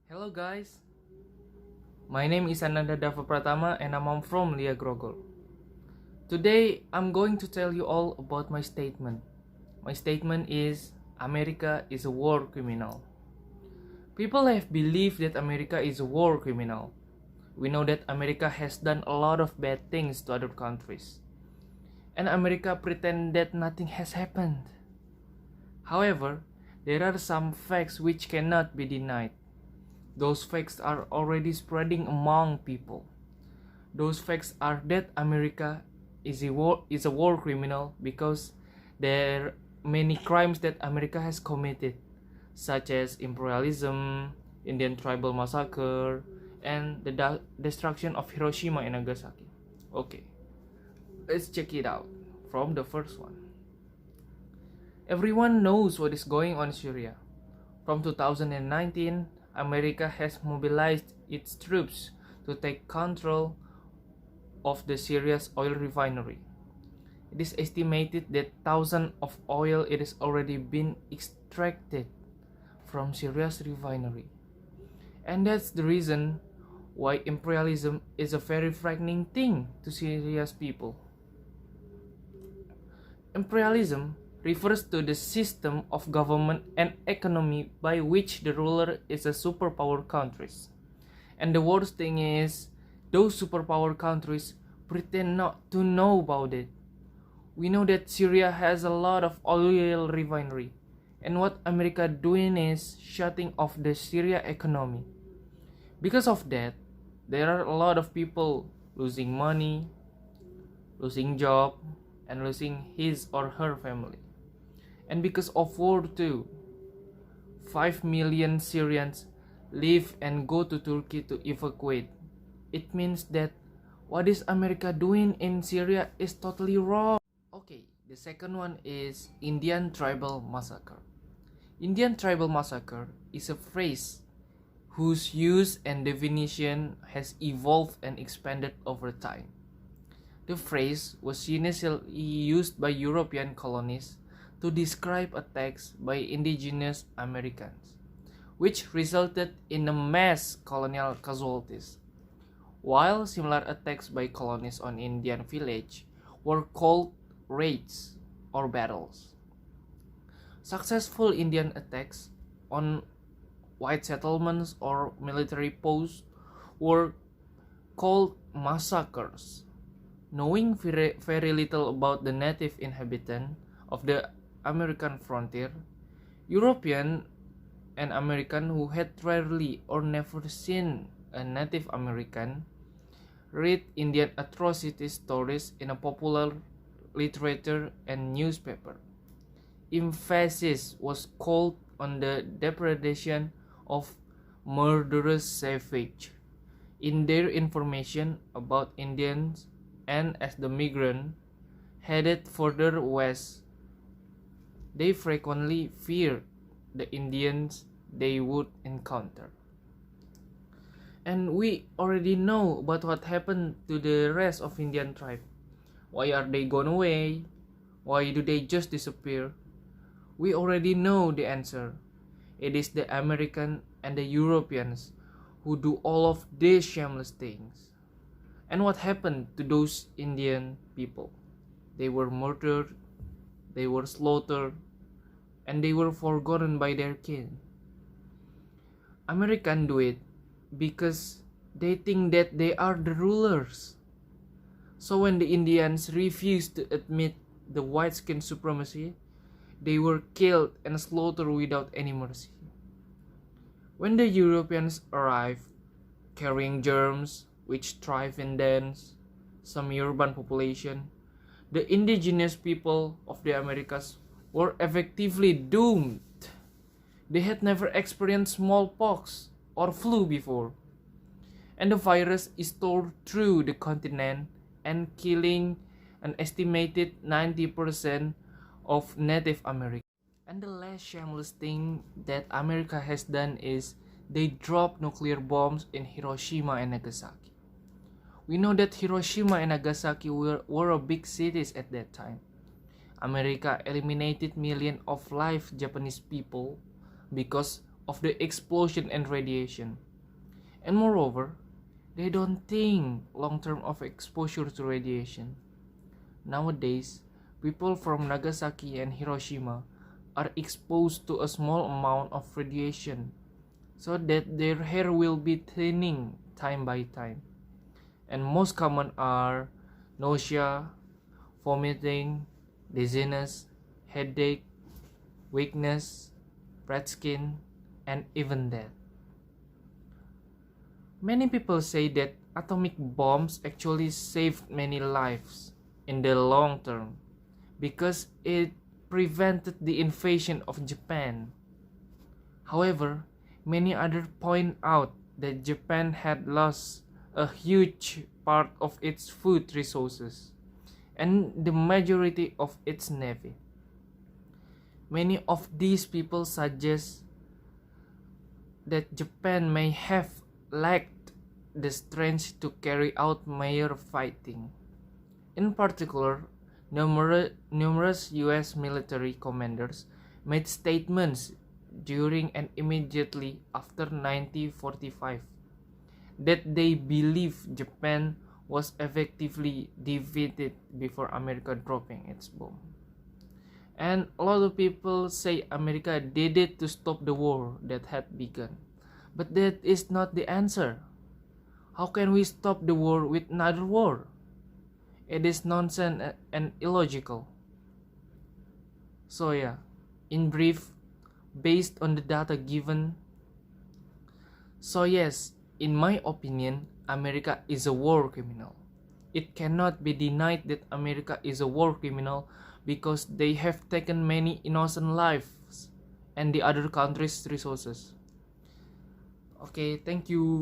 Hello guys, my name is Ananda Pratama and I'm from Lia Grogol. Today I'm going to tell you all about my statement. My statement is America is a war criminal. People have believed that America is a war criminal. We know that America has done a lot of bad things to other countries. And America pretend that nothing has happened. However, there are some facts which cannot be denied. Those facts are already spreading among people. Those facts are that America is a war criminal because there are many crimes that America has committed, such as imperialism, Indian tribal massacre, and the destruction of Hiroshima and Nagasaki. Okay, let's check it out from the first one. Everyone knows what is going on in Syria. From 2019, America has mobilized its troops to take control of the Syria's oil refinery. It is estimated that thousands of oil it has already been extracted from Syria's refinery. And that's the reason why imperialism is a very frightening thing to Syria's people. Imperialism refers to the system of government and economy by which the ruler is a superpower countries. And the worst thing is, those superpower countries pretend not to know about it. We know that Syria has a lot of oil refinery, and what America doing is shutting off the Syria economy. Because of that, there are a lot of people losing money, losing job, and losing his or her family. And because of war too, 5 million Syrians leave and go to Turkey to evacuate. It means that what is America doing in Syria is totally wrong. Okay, the second one is Indian tribal massacre. Indian tribal massacre is a phrase whose use and definition has evolved and expanded over time. The phrase was initially used by European colonists to describe attacks by indigenous Americans, which resulted in a mass colonial casualties, while similar attacks by colonists on Indian villages were called raids or battles. Successful Indian attacks on white settlements or military posts were called massacres. Knowing very little about the native inhabitant of the American frontier, European and American who had rarely or never seen a Native American read Indian atrocity stories in a popular literature and newspaper. Emphasis was called on the depredation of murderous savage in their information about Indians, and as the migrant headed further west, they frequently feared the Indians they would encounter. And we already know about what happened to the rest of Indian tribe. Why are they gone away? Why do they just disappear? We already know the answer. It is the American and the Europeans who do all of these shameless things. And what happened to those Indian people? They were murdered, they were slaughtered, and they were forgotten by their kin. Americans do it because they think that they are the rulers. So when the Indians refused to admit the white skin supremacy, they were killed and slaughtered without any mercy. When the Europeans arrived, carrying germs which thrive in dense, semi-urban population, the indigenous people of the Americas were effectively doomed. They had never experienced smallpox or flu before, and the virus is tore through the continent and killing an estimated 90% of Native Americans. And the last shameless thing that America has done is they dropped nuclear bombs in Hiroshima and Nagasaki. We know that Hiroshima and Nagasaki were big cities at that time. America eliminated millions of live Japanese people because of the explosion and radiation. And moreover, they don't think long term of exposure to radiation. Nowadays, people from Nagasaki and Hiroshima are exposed to a small amount of radiation so that their hair will be thinning time by time. And most common are nausea, vomiting, dizziness, headache, weakness, red skin, and even death. Many people say that atomic bombs actually saved many lives in the long term because it prevented the invasion of Japan. However, many others point out that Japan had lost a huge part of its food resources and the majority of its navy. Many of these people suggest that Japan may have lacked the strength to carry out major fighting. In particular, numerous US military commanders made statements during and immediately after 1945 that they believe Japan was effectively defeated before America dropping its bomb. And a lot of people say America did it to stop the war that had begun. But that is not the answer. How can we stop the war with another war? It is nonsense and illogical. So yeah, in brief, based on the data given, so yes, in my opinion, America is a war criminal. It cannot be denied that America is a war criminal because they have taken many innocent lives and the other countries' resources. Okay, thank you.